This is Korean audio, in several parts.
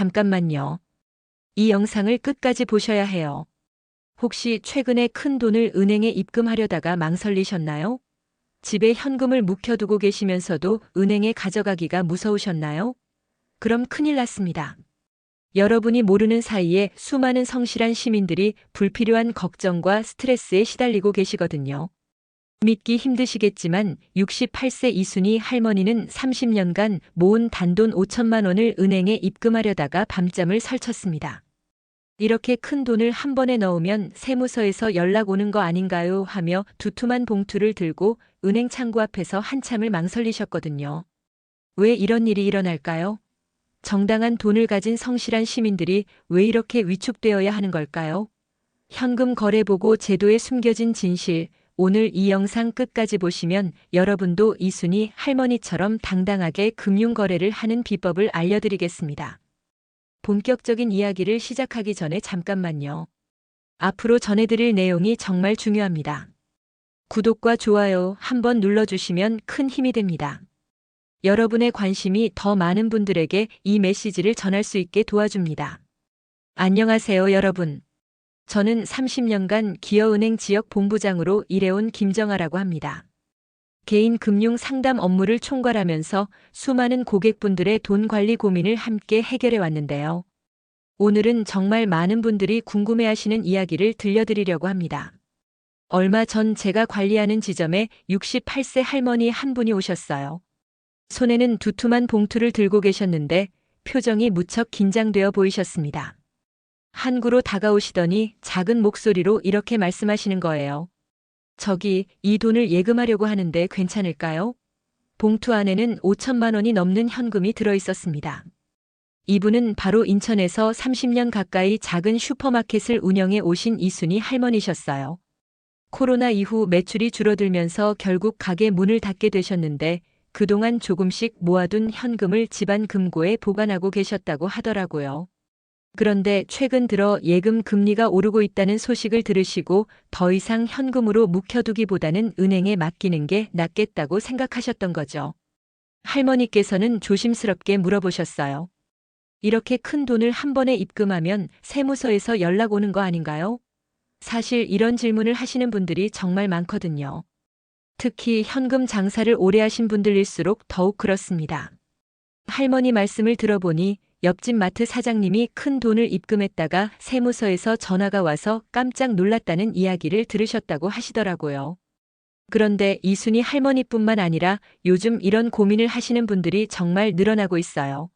잠깐만요. 이 영상을 끝까지 보셔야 해요. 혹시 최근에 큰 돈을 은행에 입금하려다가 망설이셨나요? 집에 현금을 묵혀두고 계시면서도 은행에 가져가기가 무서우셨나요? 그럼 큰일 났습니다. 여러분이 모르는 사이에 수많은 성실한 시민들이 불필요한 걱정과 스트레스에 시달리고 계시거든요. 믿기 힘드시겠지만 68세 이순희 할머니는 30년간 모은 단돈 5천만 원을 은행에 입금하려다가 밤잠을 설쳤습니다. 이렇게 큰 돈을 한 번에 넣으면 세무서에서 연락 오는 거 아닌가요? 하며 두툼한 봉투를 들고 은행 창구 앞에서 한참을 망설이셨거든요. 왜 이런 일이 일어날까요? 정당한 돈을 가진 성실한 시민들이 왜 이렇게 위축되어야 하는 걸까요? 현금 거래보고 제도에 숨겨진 진실, 오늘 이 영상 끝까지 보시면 여러분도 이순희 할머니처럼 당당하게 금융거래를 하는 비법을 알려드리겠습니다. 본격적인 이야기를 시작하기 전에 잠깐만요. 앞으로 전해드릴 내용이 정말 중요합니다. 구독과 좋아요 한번 눌러주시면 큰 힘이 됩니다. 여러분의 관심이 더 많은 분들에게 이 메시지를 전할 수 있게 도와줍니다. 안녕하세요, 여러분. 저는 30년간 기어은행 지역 본부장으로 일해온 김정아라고 합니다. 개인 금융 상담 업무를 총괄하면서 수많은 고객분들의 돈 관리 고민을 함께 해결해 왔는데요. 오늘은 정말 많은 분들이 궁금해하시는 이야기를 들려드리려고 합니다. 얼마 전 제가 관리하는 지점에 68세 할머니 한 분이 오셨어요. 손에는 두툼한 봉투를 들고 계셨는데 표정이 무척 긴장되어 보이셨습니다. 한구로 다가오시더니 작은 목소리로 이렇게 말씀하시는 거예요. 저기, 이 돈을 예금하려고 하는데 괜찮을까요? 봉투 안에는 5천만 원이 넘는 현금이 들어 있었습니다. 이분은 바로 인천에서 30년 가까이 작은 슈퍼마켓을 운영해 오신 이순희 할머니셨어요. 코로나 이후 매출이 줄어들면서 결국 가게 문을 닫게 되셨는데 그동안 조금씩 모아둔 현금을 집안 금고에 보관하고 계셨다고 하더라고요. 그런데 최근 들어 예금 금리가 오르고 있다는 소식을 들으시고 더 이상 현금으로 묵혀두기보다는 은행에 맡기는 게 낫겠다고 생각하셨던 거죠. 할머니께서는 조심스럽게 물어보셨어요. 이렇게 큰 돈을 한 번에 입금하면 세무서에서 연락 오는 거 아닌가요? 사실 이런 질문을 하시는 분들이 정말 많거든요. 특히 현금 장사를 오래 하신 분들일수록 더욱 그렇습니다. 할머니 말씀을 들어보니 옆집 마트 사장님이 큰 돈을 입금했다가 세무서에서 전화가 와서 깜짝 놀랐다는 이야기를 들으셨다고 하시더라고요. 그런데 이순희 할머니뿐만 아니라 요즘 이런 고민을 하시는 분들이 정말 늘어나고 있어요.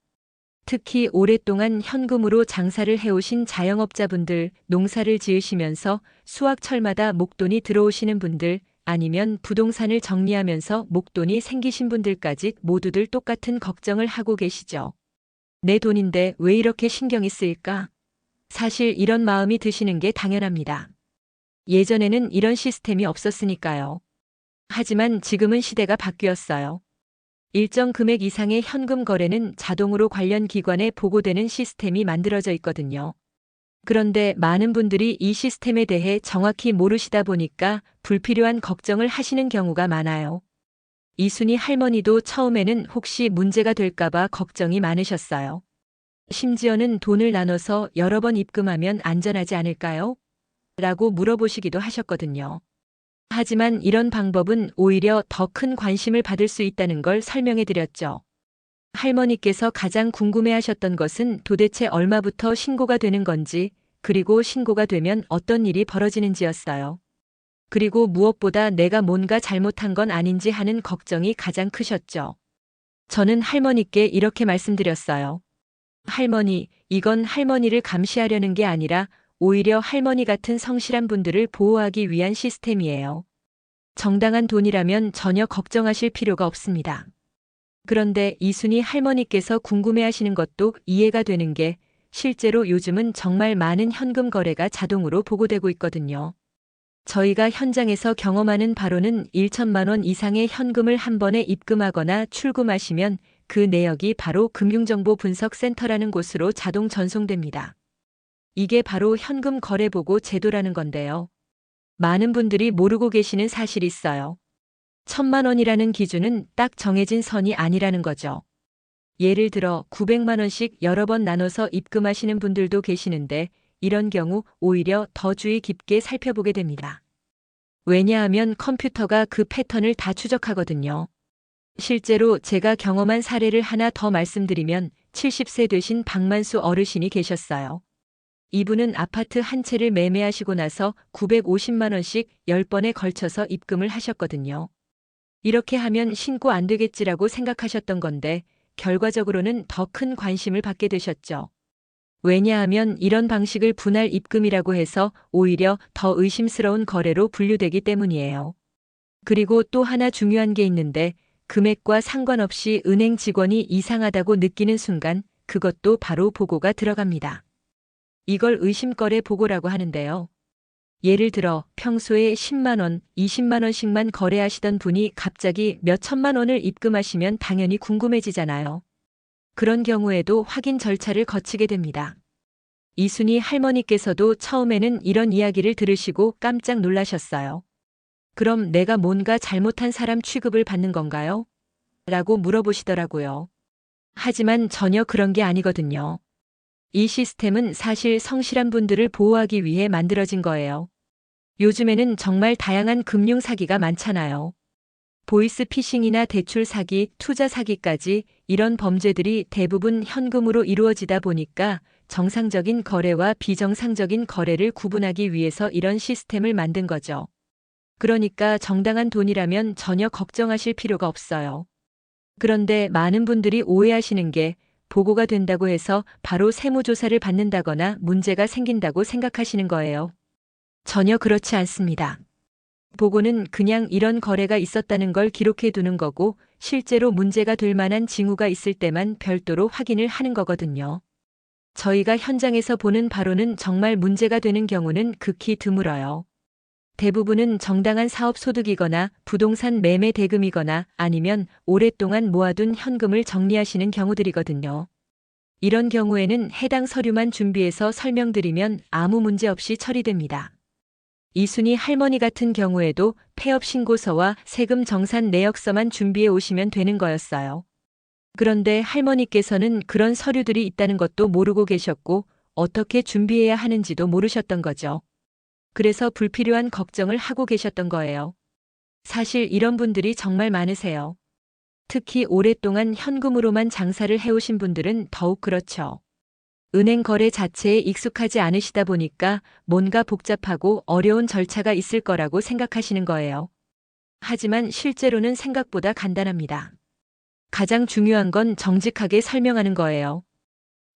특히 오랫동안 현금으로 장사를 해오신 자영업자분들, 농사를 지으시면서 수확철마다 목돈이 들어오시는 분들, 아니면 부동산을 정리하면서 목돈이 생기신 분들까지 모두들 똑같은 걱정을 하고 계시죠. 내 돈인데 왜 이렇게 신경이 쓰일까? 사실 이런 마음이 드시는 게 당연합니다. 예전에는 이런 시스템이 없었으니까요. 하지만 지금은 시대가 바뀌었어요. 일정 금액 이상의 현금 거래는 자동으로 관련 기관에 보고되는 시스템이 만들어져 있거든요. 그런데 많은 분들이 이 시스템에 대해 정확히 모르시다 보니까 불필요한 걱정을 하시는 경우가 많아요. 이순희 할머니도 처음에는 혹시 문제가 될까봐 걱정이 많으셨어요. 심지어는 돈을 나눠서 여러 번 입금하면 안전하지 않을까요? 라고 물어보시기도 하셨거든요. 하지만 이런 방법은 오히려 더 큰 관심을 받을 수 있다는 걸 설명해 드렸죠. 할머니께서 가장 궁금해하셨던 것은 도대체 얼마부터 신고가 되는 건지, 그리고 신고가 되면 어떤 일이 벌어지는지였어요. 그리고 무엇보다 내가 뭔가 잘못한 건 아닌지 하는 걱정이 가장 크셨죠. 저는 할머니께 이렇게 말씀드렸어요. 할머니, 이건 할머니를 감시하려는 게 아니라 오히려 할머니 같은 성실한 분들을 보호하기 위한 시스템이에요. 정당한 돈이라면 전혀 걱정하실 필요가 없습니다. 그런데 이순희 할머니께서 궁금해하시는 것도 이해가 되는 게 실제로 요즘은 정말 많은 현금 거래가 자동으로 보고되고 있거든요. 저희가 현장에서 경험하는 바로는 1천만 원 이상의 현금을 한 번에 입금하거나 출금하시면 그 내역이 바로 금융정보분석센터라는 곳으로 자동 전송됩니다. 이게 바로 현금 거래보고 제도라는 건데요. 많은 분들이 모르고 계시는 사실이 있어요. 1,000만 원이라는 기준은 딱 정해진 선이 아니라는 거죠. 예를 들어 900만 원씩 여러 번 나눠서 입금하시는 분들도 계시는데 이런 경우 오히려 더 주의 깊게 살펴보게 됩니다. 왜냐하면 컴퓨터가 그 패턴을 다 추적하거든요. 실제로 제가 경험한 사례를 하나 더 말씀드리면 70세 되신 박만수 어르신이 계셨어요. 이분은 아파트 한 채를 매매하시고 나서 950만 원씩 10번에 걸쳐서 입금을 하셨거든요. 이렇게 하면 신고 안 되겠지라고 생각하셨던 건데 결과적으로는 더 큰 관심을 받게 되셨죠. 왜냐하면 이런 방식을 분할 입금이라고 해서 오히려 더 의심스러운 거래로 분류되기 때문이에요. 그리고 또 하나 중요한 게 있는데 금액과 상관없이 은행 직원이 이상하다고 느끼는 순간 그것도 바로 보고가 들어갑니다. 이걸 의심거래 보고라고 하는데요. 예를 들어 평소에 10만 원, 20만 원씩만 거래하시던 분이 갑자기 몇 천만 원을 입금하시면 당연히 궁금해지잖아요. 그런 경우에도 확인 절차를 거치게 됩니다. 이순희 할머니께서도 처음에는 이런 이야기를 들으시고 깜짝 놀라셨어요. 그럼 내가 뭔가 잘못한 사람 취급을 받는 건가요? 라고 물어보시더라고요. 하지만 전혀 그런 게 아니거든요. 이 시스템은 사실 성실한 분들을 보호하기 위해 만들어진 거예요. 요즘에는 정말 다양한 금융 사기가 많잖아요. 보이스 피싱이나 대출 사기, 투자 사기까지 이런 범죄들이 대부분 현금으로 이루어지다 보니까 정상적인 거래와 비정상적인 거래를 구분하기 위해서 이런 시스템을 만든 거죠. 그러니까 정당한 돈이라면 전혀 걱정하실 필요가 없어요. 그런데 많은 분들이 오해하시는 게 보고가 된다고 해서 바로 세무조사를 받는다거나 문제가 생긴다고 생각하시는 거예요. 전혀 그렇지 않습니다. 보고는 그냥 이런 거래가 있었다는 걸 기록해 두는 거고 실제로 문제가 될 만한 징후가 있을 때만 별도로 확인을 하는 거거든요. 저희가 현장에서 보는 바로는 정말 문제가 되는 경우는 극히 드물어요. 대부분은 정당한 사업 소득이거나 부동산 매매 대금이거나 아니면 오랫동안 모아둔 현금을 정리하시는 경우들이거든요. 이런 경우에는 해당 서류만 준비해서 설명드리면 아무 문제 없이 처리됩니다. 이순희 할머니 같은 경우에도 폐업 신고서와 세금 정산 내역서만 준비해 오시면 되는 거였어요. 그런데 할머니께서는 그런 서류들이 있다는 것도 모르고 계셨고 어떻게 준비해야 하는지도 모르셨던 거죠. 그래서 불필요한 걱정을 하고 계셨던 거예요. 사실 이런 분들이 정말 많으세요. 특히 오랫동안 현금으로만 장사를 해오신 분들은 더욱 그렇죠. 은행 거래 자체에 익숙하지 않으시다 보니까 뭔가 복잡하고 어려운 절차가 있을 거라고 생각하시는 거예요. 하지만 실제로는 생각보다 간단합니다. 가장 중요한 건 정직하게 설명하는 거예요.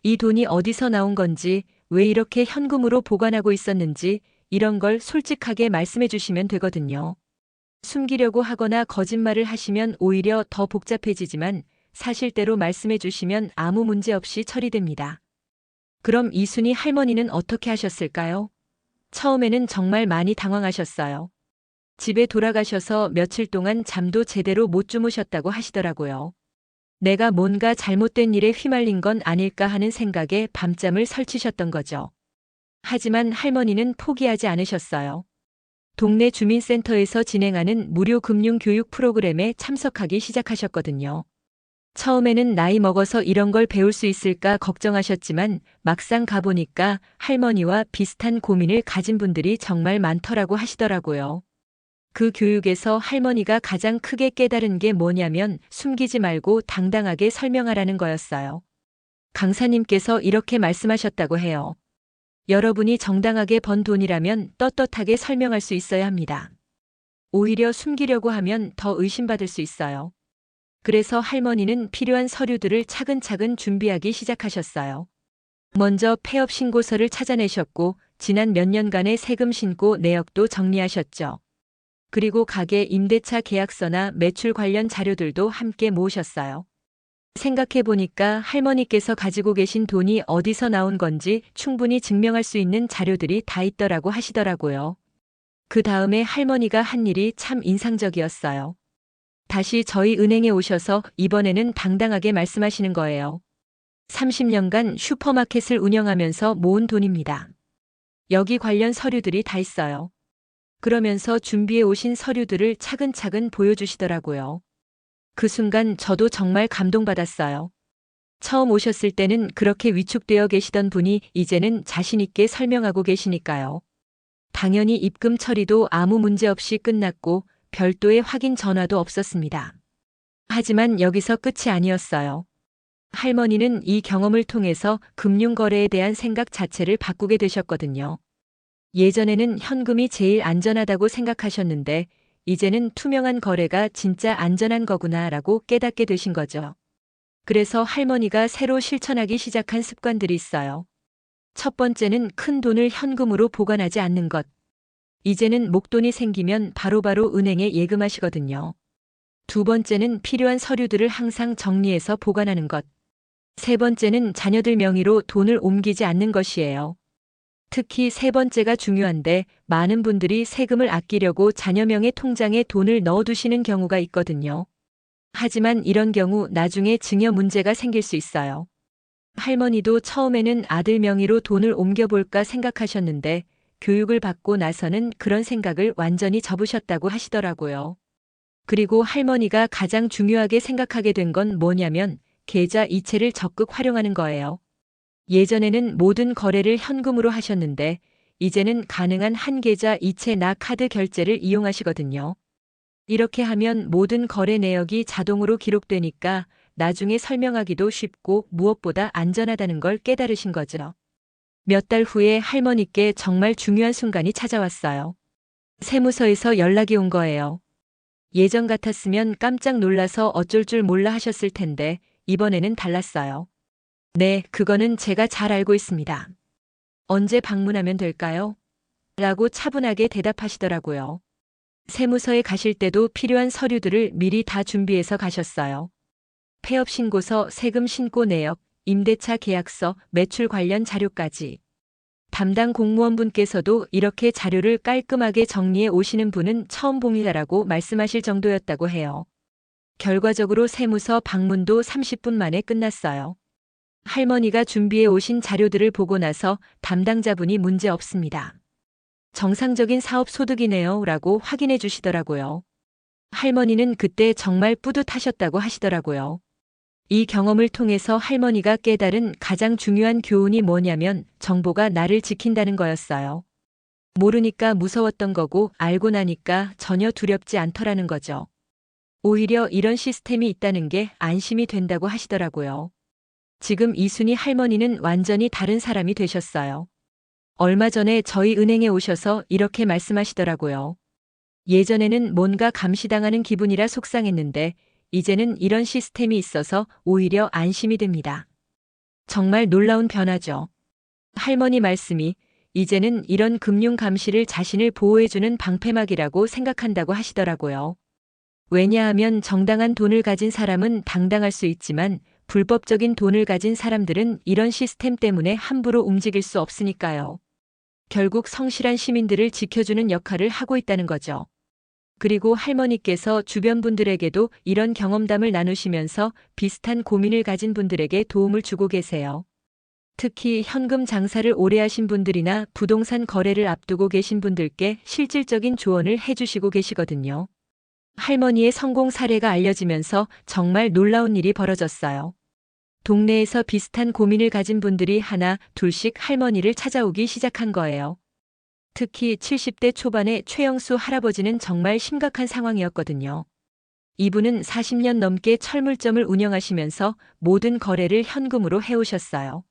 이 돈이 어디서 나온 건지, 왜 이렇게 현금으로 보관하고 있었는지 이런 걸 솔직하게 말씀해 주시면 되거든요. 숨기려고 하거나 거짓말을 하시면 오히려 더 복잡해지지만 사실대로 말씀해 주시면 아무 문제 없이 처리됩니다. 그럼 이순희 할머니는 어떻게 하셨을까요? 처음에는 정말 많이 당황하셨어요. 집에 돌아가셔서 며칠 동안 잠도 제대로 못 주무셨다고 하시더라고요. 내가 뭔가 잘못된 일에 휘말린 건 아닐까 하는 생각에 밤잠을 설치셨던 거죠. 하지만 할머니는 포기하지 않으셨어요. 동네 주민센터에서 진행하는 무료 금융교육 프로그램에 참석하기 시작하셨거든요. 처음에는 나이 먹어서 이런 걸 배울 수 있을까 걱정하셨지만 막상 가보니까 할머니와 비슷한 고민을 가진 분들이 정말 많더라고 하시더라고요. 그 교육에서 할머니가 가장 크게 깨달은 게 뭐냐면 숨기지 말고 당당하게 설명하라는 거였어요. 강사님께서 이렇게 말씀하셨다고 해요. 여러분이 정당하게 번 돈이라면 떳떳하게 설명할 수 있어야 합니다. 오히려 숨기려고 하면 더 의심받을 수 있어요. 그래서 할머니는 필요한 서류들을 차근차근 준비하기 시작하셨어요. 먼저 폐업 신고서를 찾아내셨고 지난 몇 년간의 세금 신고 내역도 정리하셨죠. 그리고 가게 임대차 계약서나 매출 관련 자료들도 함께 모으셨어요. 생각해보니까 할머니께서 가지고 계신 돈이 어디서 나온 건지 충분히 증명할 수 있는 자료들이 다 있더라고 하시더라고요. 그 다음에 할머니가 한 일이 참 인상적이었어요. 다시 저희 은행에 오셔서 이번에는 당당하게 말씀하시는 거예요. 30년간 슈퍼마켓을 운영하면서 모은 돈입니다. 여기 관련 서류들이 다 있어요. 그러면서 준비해 오신 서류들을 차근차근 보여주시더라고요. 그 순간 저도 정말 감동받았어요. 처음 오셨을 때는 그렇게 위축되어 계시던 분이 이제는 자신 있게 설명하고 계시니까요. 당연히 입금 처리도 아무 문제 없이 끝났고 별도의 확인 전화도 없었습니다. 하지만 여기서 끝이 아니었어요. 할머니는 이 경험을 통해서 금융거래에 대한 생각 자체를 바꾸게 되셨거든요. 예전에는 현금이 제일 안전하다고 생각하셨는데 이제는 투명한 거래가 진짜 안전한 거구나라고 깨닫게 되신 거죠. 그래서 할머니가 새로 실천하기 시작한 습관들이 있어요. 첫 번째는 큰 돈을 현금으로 보관하지 않는 것. 이제는 목돈이 생기면 바로바로 은행에 예금하시거든요. 두 번째는 필요한 서류들을 항상 정리해서 보관하는 것. 세 번째는 자녀들 명의로 돈을 옮기지 않는 것이에요. 특히 세 번째가 중요한데 많은 분들이 세금을 아끼려고 자녀명의 통장에 돈을 넣어두시는 경우가 있거든요. 하지만 이런 경우 나중에 증여 문제가 생길 수 있어요. 할머니도 처음에는 아들 명의로 돈을 옮겨볼까 생각하셨는데 교육을 받고 나서는 그런 생각을 완전히 접으셨다고 하시더라고요. 그리고 할머니가 가장 중요하게 생각하게 된 건 뭐냐면 계좌 이체를 적극 활용하는 거예요. 예전에는 모든 거래를 현금으로 하셨는데 이제는 가능한 한 계좌 이체나 카드 결제를 이용하시거든요. 이렇게 하면 모든 거래 내역이 자동으로 기록되니까 나중에 설명하기도 쉽고 무엇보다 안전하다는 걸 깨달으신 거죠. 몇 달 후에 할머니께 정말 중요한 순간이 찾아왔어요. 세무서에서 연락이 온 거예요. 예전 같았으면 깜짝 놀라서 어쩔 줄 몰라 하셨을 텐데 이번에는 달랐어요. 네, 그거는 제가 잘 알고 있습니다. 언제 방문하면 될까요? 라고 차분하게 대답하시더라고요. 세무서에 가실 때도 필요한 서류들을 미리 다 준비해서 가셨어요. 폐업 신고서, 세금 신고 내역, 임대차 계약서, 매출 관련 자료까지. 담당 공무원분께서도 이렇게 자료를 깔끔하게 정리해 오시는 분은 처음 봅니다라고 말씀하실 정도였다고 해요. 결과적으로 세무서 방문도 30분 만에 끝났어요. 할머니가 준비해 오신 자료들을 보고 나서 담당자분이 문제 없습니다. 정상적인 사업 소득이네요 라고 확인해 주시더라고요. 할머니는 그때 정말 뿌듯하셨다고 하시더라고요. 이 경험을 통해서 할머니가 깨달은 가장 중요한 교훈이 뭐냐면 정보가 나를 지킨다는 거였어요. 모르니까 무서웠던 거고 알고 나니까 전혀 두렵지 않더라는 거죠. 오히려 이런 시스템이 있다는 게 안심이 된다고 하시더라고요. 지금 이순희 할머니는 완전히 다른 사람이 되셨어요. 얼마 전에 저희 은행에 오셔서 이렇게 말씀하시더라고요. 예전에는 뭔가 감시당하는 기분이라 속상했는데 이제는 이런 시스템이 있어서 오히려 안심이 됩니다. 정말 놀라운 변화죠. 할머니 말씀이 이제는 이런 금융 감시를 자신을 보호해주는 방패막이라고 생각한다고 하시더라고요. 왜냐하면 정당한 돈을 가진 사람은 당당할 수 있지만 불법적인 돈을 가진 사람들은 이런 시스템 때문에 함부로 움직일 수 없으니까요. 결국 성실한 시민들을 지켜주는 역할을 하고 있다는 거죠. 그리고 할머니께서 주변 분들에게도 이런 경험담을 나누시면서 비슷한 고민을 가진 분들에게 도움을 주고 계세요. 특히 현금 장사를 오래 하신 분들이나 부동산 거래를 앞두고 계신 분들께 실질적인 조언을 해주시고 계시거든요. 할머니의 성공 사례가 알려지면서 정말 놀라운 일이 벌어졌어요. 동네에서 비슷한 고민을 가진 분들이 하나, 둘씩 할머니를 찾아오기 시작한 거예요. 특히 70대 초반의 최영수 할아버지는 정말 심각한 상황이었거든요. 이분은 40년 넘게 철물점을 운영하시면서 모든 거래를 현금으로 해오셨어요.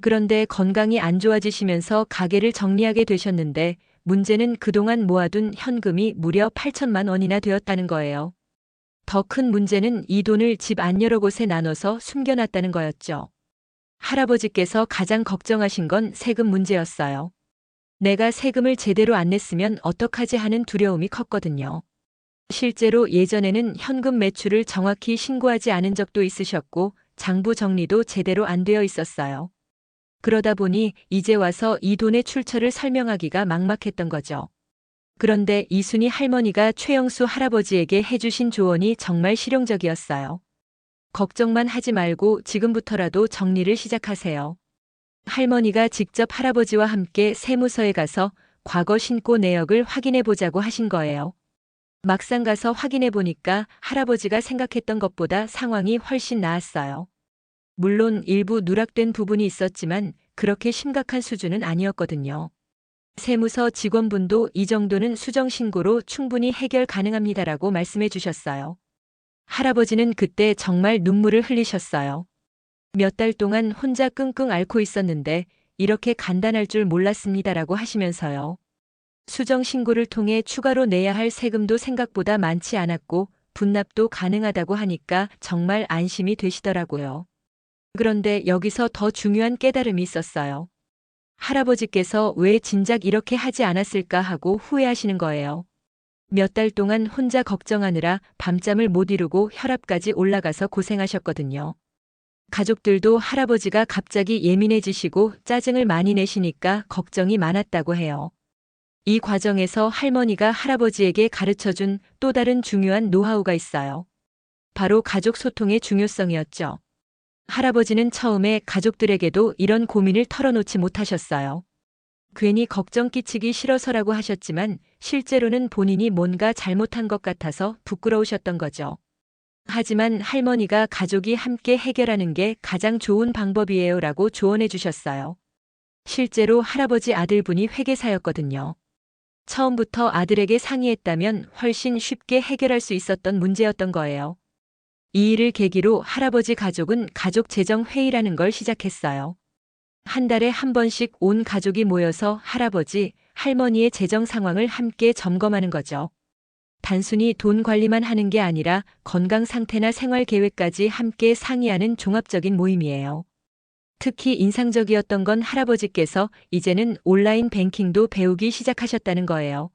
그런데 건강이 안 좋아지시면서 가게를 정리하게 되셨는데 문제는 그동안 모아둔 현금이 무려 8천만 원이나 되었다는 거예요. 더 큰 문제는 이 돈을 집 안 여러 곳에 나눠서 숨겨놨다는 거였죠. 할아버지께서 가장 걱정하신 건 세금 문제였어요. 내가 세금을 제대로 안 냈으면 어떡하지 하는 두려움이 컸거든요. 실제로 예전에는 현금 매출을 정확히 신고하지 않은 적도 있으셨고 장부 정리도 제대로 안 되어 있었어요. 그러다 보니 이제 와서 이 돈의 출처를 설명하기가 막막했던 거죠. 그런데 이순희 할머니가 최영수 할아버지에게 해주신 조언이 정말 실용적이었어요. 걱정만 하지 말고 지금부터라도 정리를 시작하세요. 할머니가 직접 할아버지와 함께 세무서에 가서 과거 신고 내역을 확인해 보자고 하신 거예요. 막상 가서 확인해 보니까 할아버지가 생각했던 것보다 상황이 훨씬 나았어요. 물론 일부 누락된 부분이 있었지만 그렇게 심각한 수준은 아니었거든요. 세무서 직원분도 이 정도는 수정신고로 충분히 해결 가능합니다라고 말씀해 주셨어요. 할아버지는 그때 정말 눈물을 흘리셨어요. 몇 달 동안 혼자 끙끙 앓고 있었는데 이렇게 간단할 줄 몰랐습니다라고 하시면서요. 수정신고를 통해 추가로 내야 할 세금도 생각보다 많지 않았고 분납도 가능하다고 하니까 정말 안심이 되시더라고요. 그런데 여기서 더 중요한 깨달음이 있었어요. 할아버지께서 왜 진작 이렇게 하지 않았을까 하고 후회하시는 거예요. 몇 달 동안 혼자 걱정하느라 밤잠을 못 이루고 혈압까지 올라가서 고생하셨거든요. 가족들도 할아버지가 갑자기 예민해지시고 짜증을 많이 내시니까 걱정이 많았다고 해요. 이 과정에서 할머니가 할아버지에게 가르쳐준 또 다른 중요한 노하우가 있어요. 바로 가족 소통의 중요성이었죠. 할아버지는 처음에 가족들에게도 이런 고민을 털어놓지 못하셨어요. 괜히 걱정 끼치기 싫어서라고 하셨지만 실제로는 본인이 뭔가 잘못한 것 같아서 부끄러우셨던 거죠. 하지만 할머니가 가족이 함께 해결하는 게 가장 좋은 방법이에요 라고 조언해 주셨어요. 실제로 할아버지 아들분이 회계사였거든요. 처음부터 아들에게 상의했다면 훨씬 쉽게 해결할 수 있었던 문제였던 거예요. 이 일을 계기로 할아버지 가족은 가족재정회의라는 걸 시작했어요. 한 달에 한 번씩 온 가족이 모여서 할아버지, 할머니의 재정 상황을 함께 점검하는 거죠. 단순히 돈 관리만 하는 게 아니라 건강 상태나 생활 계획까지 함께 상의하는 종합적인 모임이에요. 특히 인상적이었던 건 할아버지께서 이제는 온라인 뱅킹도 배우기 시작하셨다는 거예요.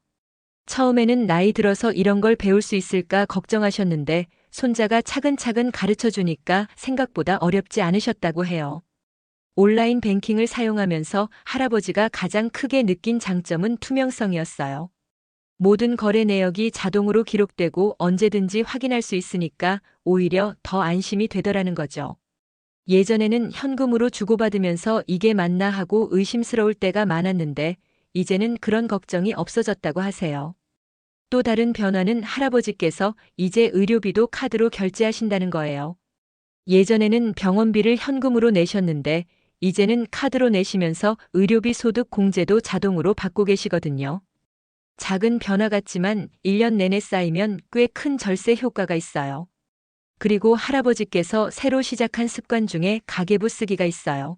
처음에는 나이 들어서 이런 걸 배울 수 있을까 걱정하셨는데 손자가 차근차근 가르쳐 주니까 생각보다 어렵지 않으셨다고 해요. 온라인 뱅킹을 사용하면서 할아버지가 가장 크게 느낀 장점은 투명성이었어요. 모든 거래 내역이 자동으로 기록되고 언제든지 확인할 수 있으니까 오히려 더 안심이 되더라는 거죠. 예전에는 현금으로 주고받으면서 이게 맞나 하고 의심스러울 때가 많았는데 이제는 그런 걱정이 없어졌다고 하세요. 또 다른 변화는 할아버지께서 이제 의료비도 카드로 결제하신다는 거예요. 예전에는 병원비를 현금으로 내셨는데 이제는 카드로 내시면서 의료비 소득 공제도 자동으로 받고 계시거든요. 작은 변화 같지만 1년 내내 쌓이면 꽤 큰 절세 효과가 있어요. 그리고 할아버지께서 새로 시작한 습관 중에 가계부 쓰기가 있어요.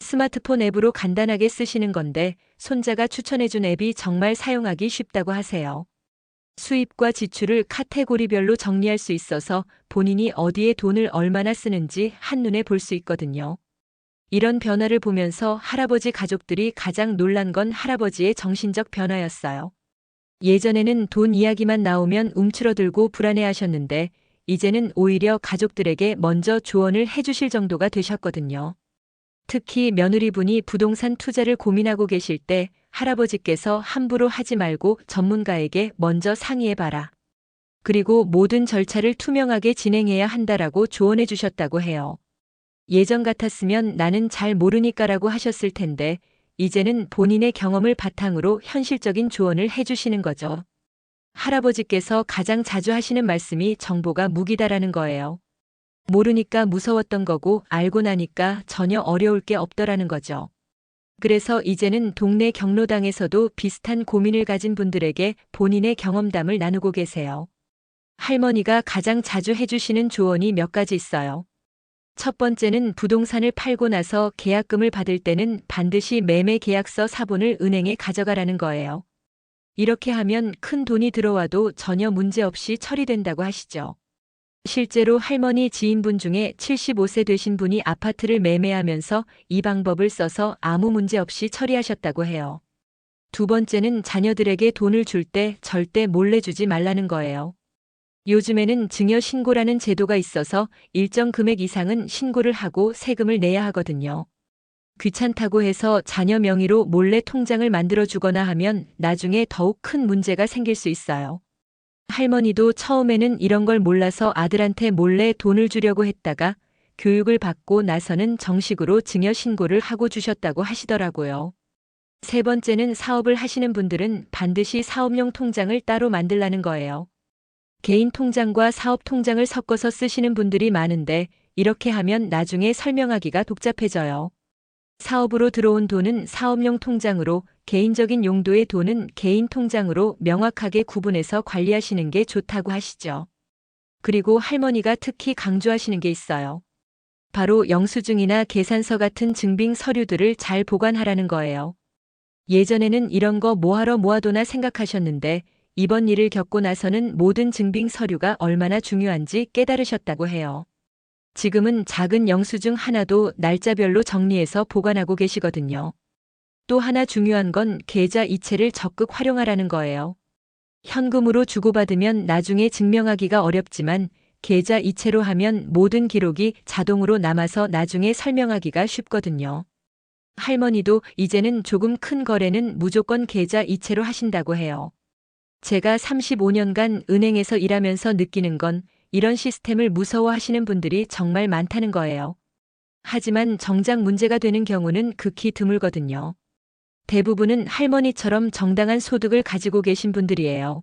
스마트폰 앱으로 간단하게 쓰시는 건데 손자가 추천해준 앱이 정말 사용하기 쉽다고 하세요. 수입과 지출을 카테고리별로 정리할 수 있어서 본인이 어디에 돈을 얼마나 쓰는지 한눈에 볼 수 있거든요. 이런 변화를 보면서 할아버지 가족들이 가장 놀란 건 할아버지의 정신적 변화였어요. 예전에는 돈 이야기만 나오면 움츠러들고 불안해하셨는데 이제는 오히려 가족들에게 먼저 조언을 해주실 정도가 되셨거든요. 특히 며느리분이 부동산 투자를 고민하고 계실 때 할아버지께서 함부로 하지 말고 전문가에게 먼저 상의해봐라. 그리고 모든 절차를 투명하게 진행해야 한다라고 조언해 주셨다고 해요. 예전 같았으면 나는 잘 모르니까라고 하셨을 텐데 이제는 본인의 경험을 바탕으로 현실적인 조언을 해주시는 거죠. 할아버지께서 가장 자주 하시는 말씀이 정보가 무기다라는 거예요. 모르니까 무서웠던 거고 알고 나니까 전혀 어려울 게 없더라는 거죠. 그래서 이제는 동네 경로당에서도 비슷한 고민을 가진 분들에게 본인의 경험담을 나누고 계세요. 할머니가 가장 자주 해주시는 조언이 몇 가지 있어요. 첫 번째는 부동산을 팔고 나서 계약금을 받을 때는 반드시 매매 계약서 사본을 은행에 가져가라는 거예요. 이렇게 하면 큰 돈이 들어와도 전혀 문제 없이 처리된다고 하시죠. 실제로 할머니 지인분 중에 75세 되신 분이 아파트를 매매하면서 이 방법을 써서 아무 문제 없이 처리하셨다고 해요. 두 번째는 자녀들에게 돈을 줄 때 절대 몰래 주지 말라는 거예요. 요즘에는 증여신고라는 제도가 있어서 일정 금액 이상은 신고를 하고 세금을 내야 하거든요. 귀찮다고 해서 자녀 명의로 몰래 통장을 만들어 주거나 하면 나중에 더욱 큰 문제가 생길 수 있어요. 할머니도 처음에는 이런 걸 몰라서 아들한테 몰래 돈을 주려고 했다가 교육을 받고 나서는 정식으로 증여신고를 하고 주셨다고 하시더라고요. 세 번째는 사업을 하시는 분들은 반드시 사업용 통장을 따로 만들라는 거예요. 개인 통장과 사업 통장을 섞어서 쓰시는 분들이 많은데 이렇게 하면 나중에 설명하기가 복잡해져요. 사업으로 들어온 돈은 사업용 통장으로, 개인적인 용도의 돈은 개인 통장으로 명확하게 구분해서 관리하시는 게 좋다고 하시죠. 그리고 할머니가 특히 강조하시는 게 있어요. 바로 영수증이나 계산서 같은 증빙 서류들을 잘 보관하라는 거예요. 예전에는 이런 거 뭐하러 모아두나 생각하셨는데 이번 일을 겪고 나서는 모든 증빙 서류가 얼마나 중요한지 깨달으셨다고 해요. 지금은 작은 영수증 하나도 날짜별로 정리해서 보관하고 계시거든요. 또 하나 중요한 건 계좌 이체를 적극 활용하라는 거예요. 현금으로 주고받으면 나중에 증명하기가 어렵지만 계좌 이체로 하면 모든 기록이 자동으로 남아서 나중에 설명하기가 쉽거든요. 할머니도 이제는 조금 큰 거래는 무조건 계좌 이체로 하신다고 해요. 제가 35년간 은행에서 일하면서 느끼는 건 이런 시스템을 무서워하시는 분들이 정말 많다는 거예요. 하지만 정작 문제가 되는 경우는 극히 드물거든요. 대부분은 할머니처럼 정당한 소득을 가지고 계신 분들이에요.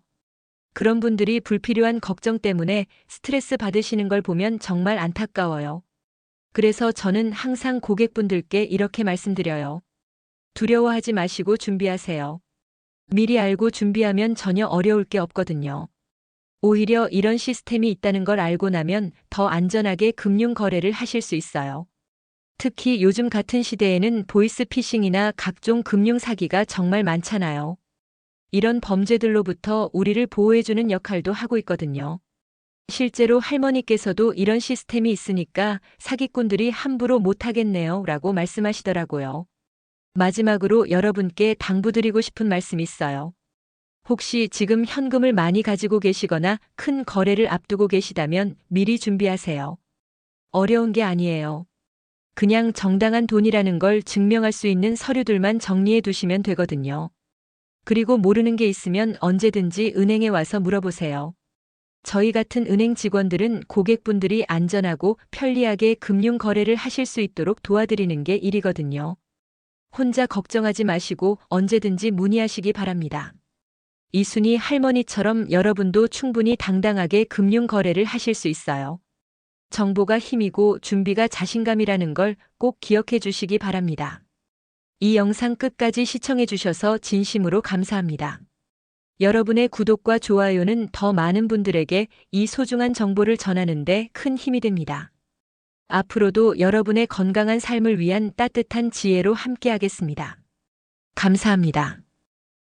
그런 분들이 불필요한 걱정 때문에 스트레스 받으시는 걸 보면 정말 안타까워요. 그래서 저는 항상 고객분들께 이렇게 말씀드려요. 두려워하지 마시고 준비하세요. 미리 알고 준비하면 전혀 어려울 게 없거든요. 오히려 이런 시스템이 있다는 걸 알고 나면 더 안전하게 금융 거래를 하실 수 있어요. 특히 요즘 같은 시대에는 보이스피싱이나 각종 금융 사기가 정말 많잖아요. 이런 범죄들로부터 우리를 보호해주는 역할도 하고 있거든요. 실제로 할머니께서도 이런 시스템이 있으니까 사기꾼들이 함부로 못하겠네요 라고 말씀하시더라고요. 마지막으로 여러분께 당부드리고 싶은 말씀이 있어요. 혹시 지금 현금을 많이 가지고 계시거나 큰 거래를 앞두고 계시다면 미리 준비하세요. 어려운 게 아니에요. 그냥 정당한 돈이라는 걸 증명할 수 있는 서류들만 정리해 두시면 되거든요. 그리고 모르는 게 있으면 언제든지 은행에 와서 물어보세요. 저희 같은 은행 직원들은 고객분들이 안전하고 편리하게 금융 거래를 하실 수 있도록 도와드리는 게 일이거든요. 혼자 걱정하지 마시고 언제든지 문의하시기 바랍니다. 이순희 할머니처럼 여러분도 충분히 당당하게 금융 거래를 하실 수 있어요. 정보가 힘이고 준비가 자신감이라는 걸 꼭 기억해 주시기 바랍니다. 이 영상 끝까지 시청해 주셔서 진심으로 감사합니다. 여러분의 구독과 좋아요는 더 많은 분들에게 이 소중한 정보를 전하는 데 큰 힘이 됩니다. 앞으로도 여러분의 건강한 삶을 위한 따뜻한 지혜로 함께하겠습니다. 감사합니다.